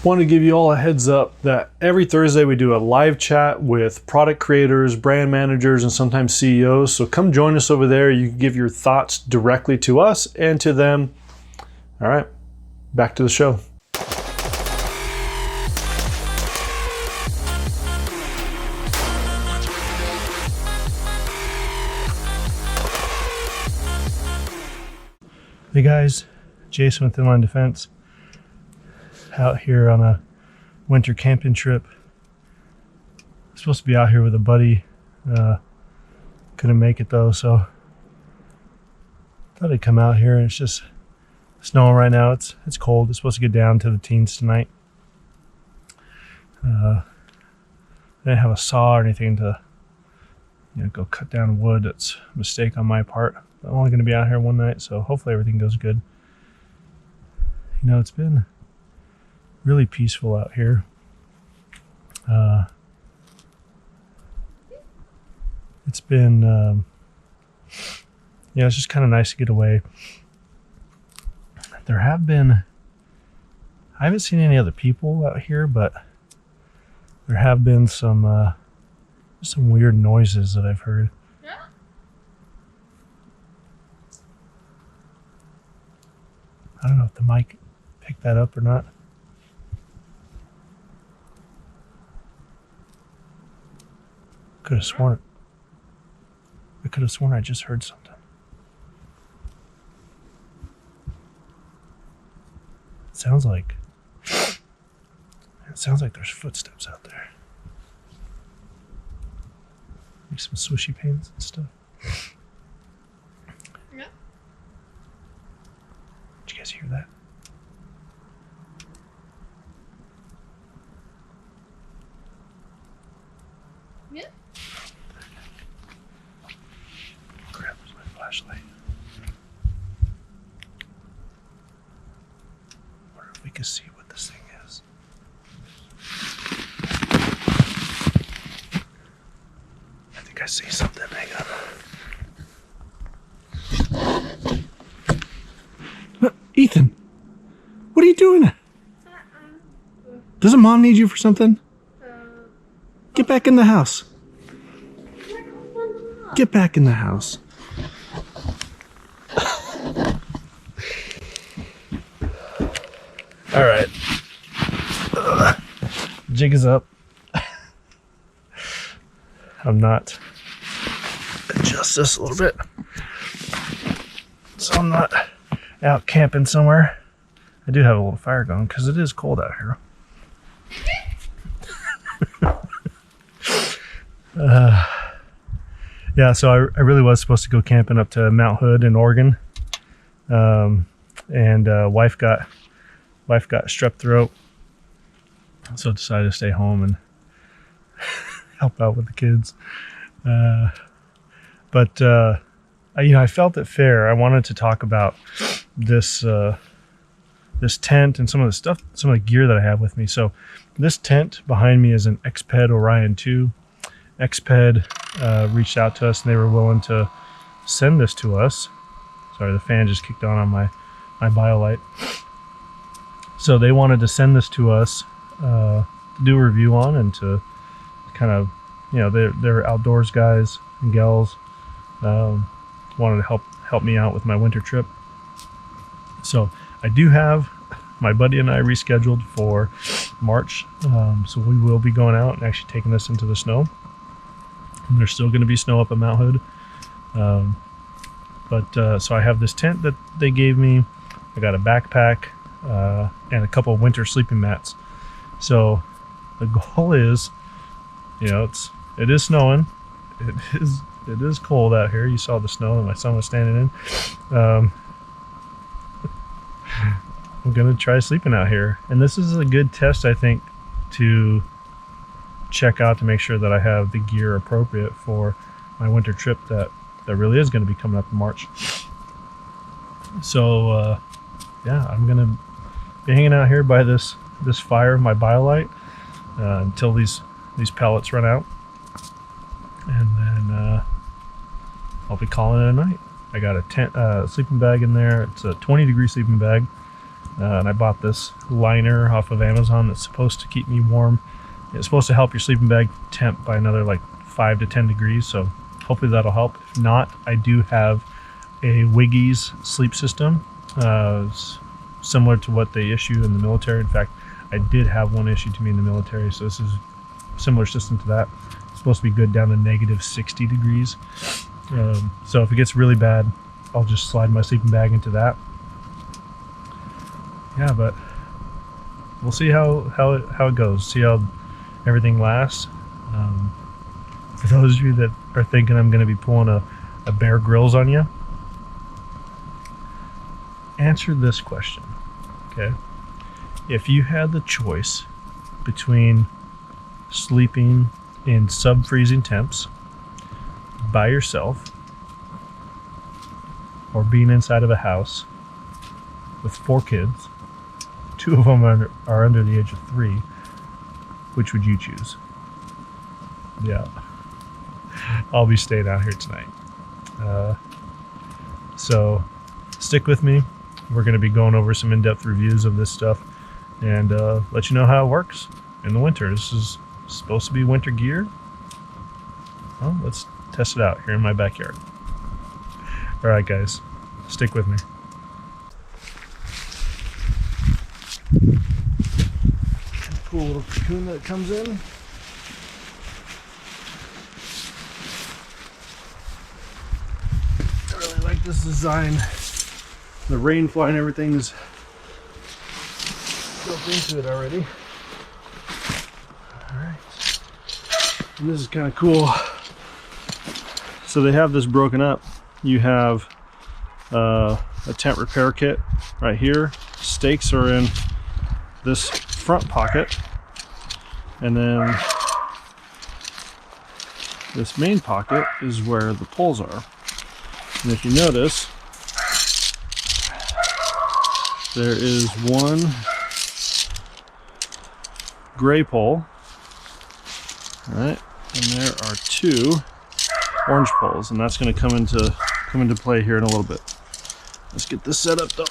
Want to give you all a heads up that every Thursday we do a live chat with product creators, brand managers, and sometimes CEOs. So come join us over there. You can give your thoughts directly to us and to them. All right, back to the show. Hey guys, Jason with Inline Defense. Out here on a winter camping trip. I'm supposed to be out here with a buddy. Couldn't make it though, so thought I'd come out here. It's just snowing right now. It's cold. It's supposed to get down to the teens tonight. I didn't have a saw or anything to go cut down wood. That's a mistake on my part. I'm only going to be out here one night, so hopefully everything goes good. It's been really peaceful out here. It's been, it's just kind of nice to get away. I haven't seen any other people out here, but there have been some weird noises that I've heard. I don't know if the mic picked that up or not. I could have sworn I just heard something. It sounds like there's footsteps out there. Like some swishy panes and stuff. Yeah. Did you guys hear that? Yeah. Crap, where's my flashlight? Wonder if we can see what this thing is. I think I see something. Hang on. Ethan, what are you doing? Doesn't Mom need you for something? Get back in the house. Get back in the house. All right. Jig is up. I'm not. Adjust this a little bit so I'm not out camping somewhere. I do have a little fire going because it is cold out here. Yeah, so I really was supposed to go camping up to Mount Hood in Oregon, and wife got strep throat, so I decided to stay home and help out with the kids. But I felt it fair. I wanted to talk about this tent and some of the gear that I have with me. So this tent behind me is an Exped Orion II. Exped reached out to us and they were willing to send this to us. Sorry, the fan just kicked on my BioLite. So they wanted to send this to us to do a review on and to kind of, they're outdoors guys and gals. Wanted to help me out with my winter trip. So I do have my buddy and I rescheduled for March. So we will be going out and actually taking this into the snow. And there's still going to be snow up at Mount Hood. So I have this tent that they gave me. I got a backpack and a couple of winter sleeping mats. So the goal is, it is snowing. It is cold out here. You saw the snow that my son was standing in. I'm going to try sleeping out here. And this is a good test, I think, to check out to make sure that I have the gear appropriate for my winter trip that really is going to be coming up in March. So, yeah, I'm going to be hanging out here by this fire, my BioLite, until these pellets run out. And then I'll be calling it a night. I got a tent, sleeping bag in there. It's a 20-degree sleeping bag. and I bought this liner off of Amazon that's supposed to keep me warm. It's supposed to help your sleeping bag temp by another like 5 to 10 degrees, so hopefully that'll help. If not, I do have a Wiggy's sleep system, similar to what they issue in the military. In fact, I did have one issued to me in the military, so this is a similar system to that. It's supposed to be good down to negative 60 degrees. So if it gets really bad, I'll just slide my sleeping bag into that. Yeah, but we'll see how it goes. See how everything lasts. For those of you that are thinking I'm going to be pulling a Bear Grylls on you, answer this question, okay? If you had the choice between sleeping in sub-freezing temps by yourself or being inside of a house with 4 kids, 2 of them are under the age of 3, which would you choose? Yeah, I'll be staying out here tonight. So stick with me. We're going to be going over some in-depth reviews of this stuff and let you know how it works in the winter. This is supposed to be winter gear. Well, let's test it out here in my backyard. All right, guys, stick with me. Cool little cocoon that comes in. I really like this design. The rainfly and everything is built into it already. Alright. And this is kind of cool. So they have this broken up. You have a tent repair kit right here. Stakes are in this front pocket. And then this main pocket is where the poles are. And if you notice, there is one gray pole, all right, and there are 2 orange poles, and that's going to come into play here in a little bit. Let's get this set up though.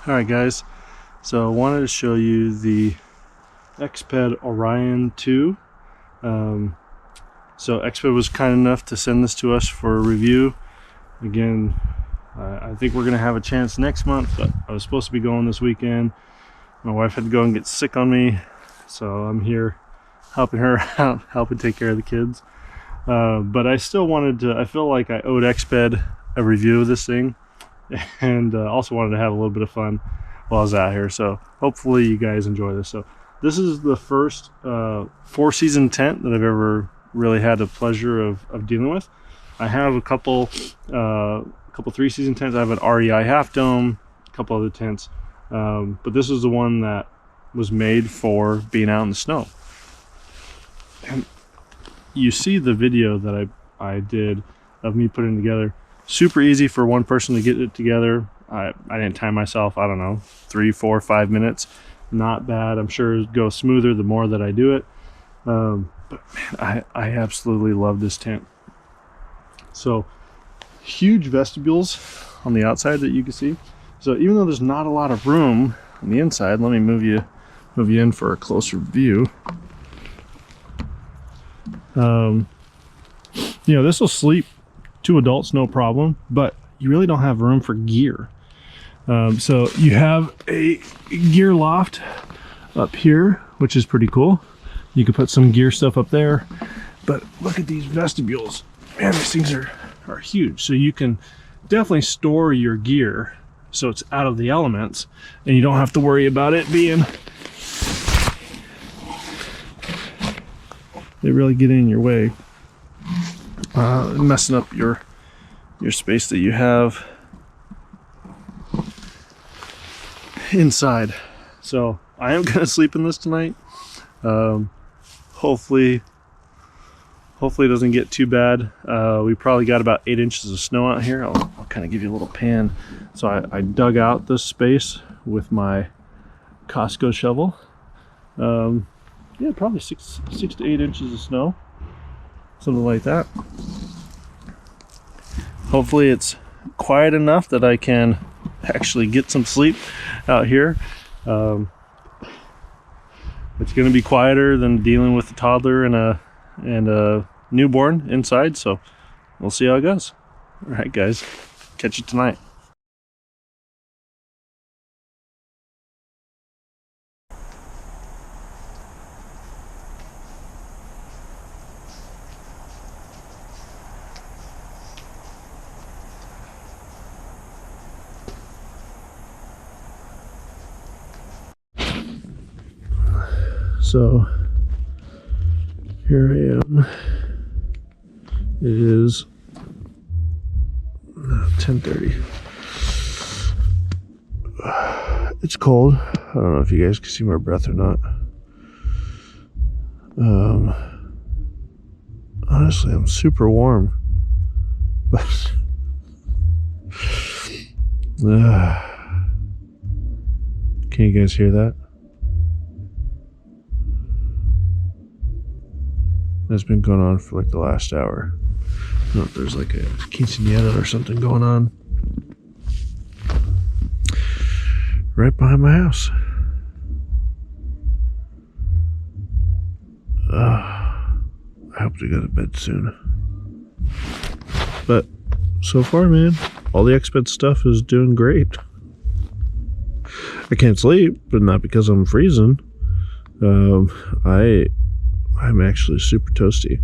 Alright guys, so I wanted to show you the Exped Orion II. So Exped was kind enough to send this to us for a review. Again, I think we're going to have a chance next month, but I was supposed to be going this weekend. My wife had to go and get sick on me, so I'm here helping her out, helping take care of the kids. But I still wanted to, I feel like I owed Exped a review of this thing. And also wanted to have a little bit of fun while I was out here, so hopefully you guys enjoy this. So this is the first 4-season tent that I've ever really had the pleasure of dealing with. I have a couple 3-season tents. I have an REI half dome, a couple other tents, but this is the one that was made for being out in the snow. And you see the video that I did of me putting it together. Super easy for one person to get it together. I didn't time myself, I don't know, 3, 4, 5 minutes. Not bad. I'm sure it'll go smoother the more that I do it. But man, I absolutely love this tent. So huge vestibules on the outside that you can see. So even though there's not a lot of room on the inside, let me move you in for a closer view. You know, this will sleep 2 adults, no problem, but you really don't have room for gear. So you have a gear loft up here, which is pretty cool. You can put some gear stuff up there, but look at these vestibules. Man, these things are huge. So you can definitely store your gear so it's out of the elements and you don't have to worry about it being, they really get in your way, messing up your space that you have inside. So I am gonna sleep in this tonight. Hopefully it doesn't get too bad. We probably got about 8 inches of snow out here. I'll kind of give you a little pan. So I dug out this space with my Costco shovel. Yeah, probably 6 to 8 inches of snow, something like that. Hopefully it's quiet enough that I can actually get some sleep out here. It's going to be quieter than dealing with a toddler and a newborn inside, so we'll see how it goes. All right, guys, catch you tonight. So here I am. It is 10:30. It's cold. I don't know if you guys can see my breath or not. Honestly, I'm super warm, but can you guys hear that? That's been going on for like the last hour. I don't know if there's like a quinceañera or something going on right behind my house. I hope to go to bed soon. But so far, man, all the Exped stuff is doing great. I can't sleep, but not because I'm freezing. I'm actually super toasty.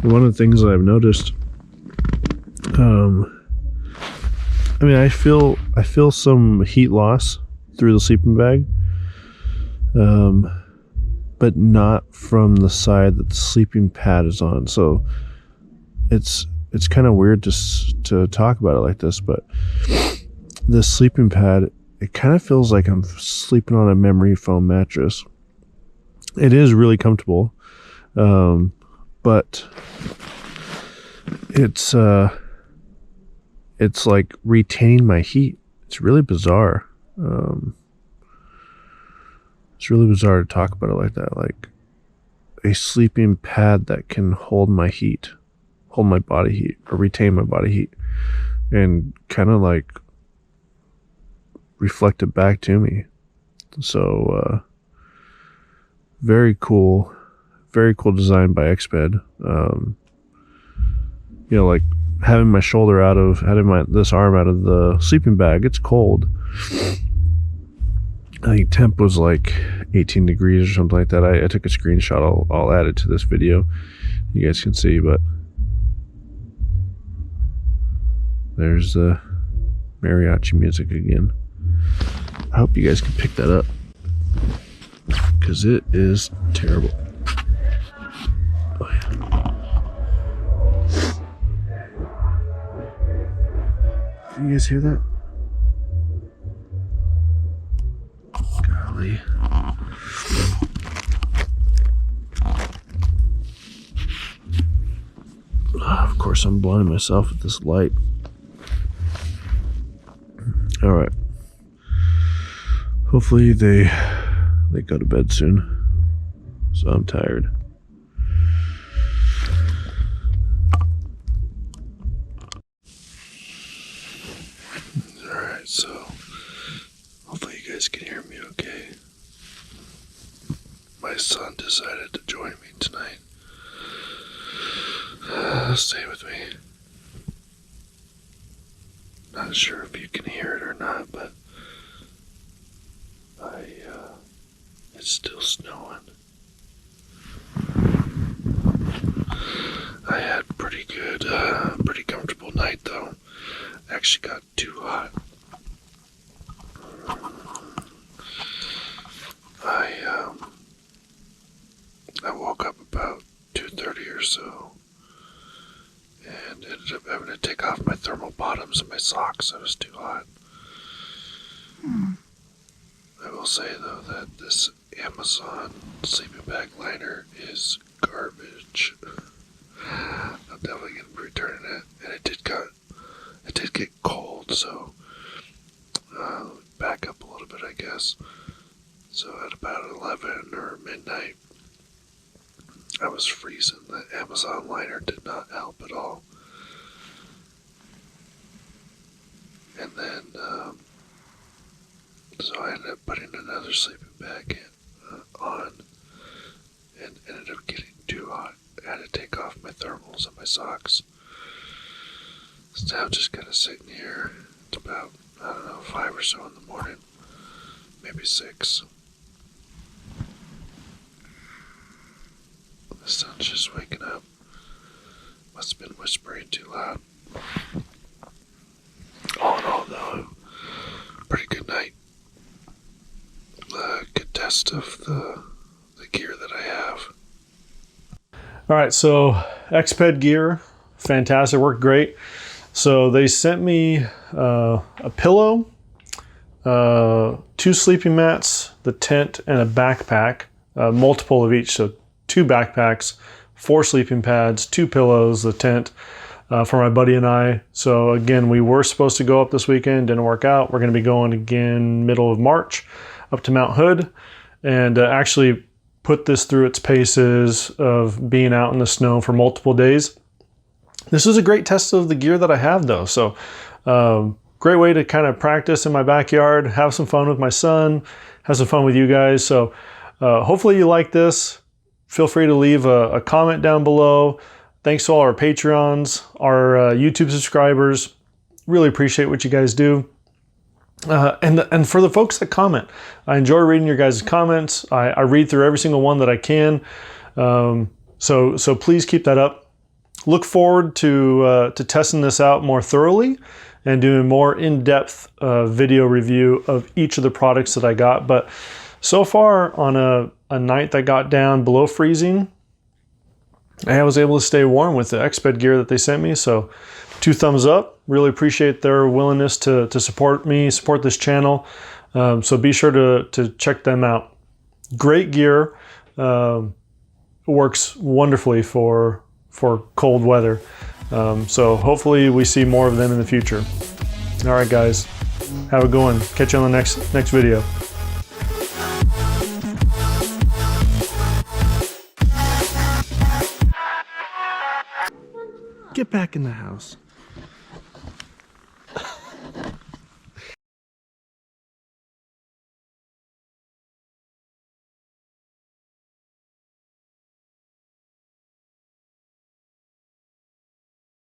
One of the things that I've noticed, I mean, I feel some heat loss through the sleeping bag, but not from the side that the sleeping pad is on. So it's kind of weird to talk about it like this, but this sleeping pad, it kind of feels like I'm sleeping on a memory foam mattress. It is really comfortable. But it's like retaining my heat. It's really bizarre. It's really bizarre to talk about it like that. Like a sleeping pad that can hold my heat, hold my body heat, or retain my body heat, and kind of like reflect it back to me. So, very cool. Very cool design by Exped. You know, like having my shoulder out of, this arm out of the sleeping bag, it's cold. I think temp was like 18 degrees or something like that. I took a screenshot. I'll add it to this video. You guys can see, but there's the mariachi music again. I hope you guys can pick that up, because it is terrible. Oh, yeah. Can you guys hear that? Golly. Of course, I'm blinding myself with this light. All right. Hopefully they go to bed soon. So I'm tired. Alright, so hopefully you guys can hear me okay. My son decided to join me tonight. Stay with me. Not sure if you can hear it or not, but it's still snowing. I had pretty good, pretty comfortable night though. Actually got too hot. I woke up about 2:30 or so and ended up having to take off my thermal bottoms and my socks. It was too hot. I will say though that this Amazon sleeping bag liner is garbage. I'm definitely going to be returning it, and it did get cold, so back up a little bit, I guess. So at about 11 or midnight, I was freezing. The Amazon liner did not help at all. And then, so I ended up putting another sleeping bag on, and ended up getting too hot. I had to take off my thermals and my socks. So now I'm just kind of sitting here. It's about, 5 or so in the morning. Maybe 6. The sun's just waking up. Must have been whispering too loud. All in all, though, pretty good night. Good test of the gear that I have. All right, so Exped gear, fantastic, worked great. So they sent me a pillow, 2 sleeping mats, the tent, and a backpack, multiple of each. So 2 backpacks, 4 sleeping pads, 2 pillows, the tent for my buddy and I. So again, we were supposed to go up this weekend, didn't work out. We're going to be going again middle of March up to Mount Hood and actually put this through its paces of being out in the snow for multiple days. This is a great test of the gear that I have though. So great way to kind of practice in my backyard, have some fun with my son, have some fun with you guys. So hopefully you like this. Feel free to leave a comment down below. Thanks to all our Patreons, our YouTube subscribers. Really appreciate what you guys do. And for the folks that comment, I enjoy reading your guys' comments. I read through every single one that I can. So please keep that up. Look forward to testing this out more thoroughly and doing more in-depth video review of each of the products that I got. But so far on a night that got down below freezing, I was able to stay warm with the Exped gear that they sent me. So 2 thumbs up. Really appreciate their willingness to support me, support this channel. So be sure to check them out. Great gear. Works wonderfully for cold weather. So hopefully we see more of them in the future. All right, guys. Have a good one. Catch you on the next video. Get back in the house.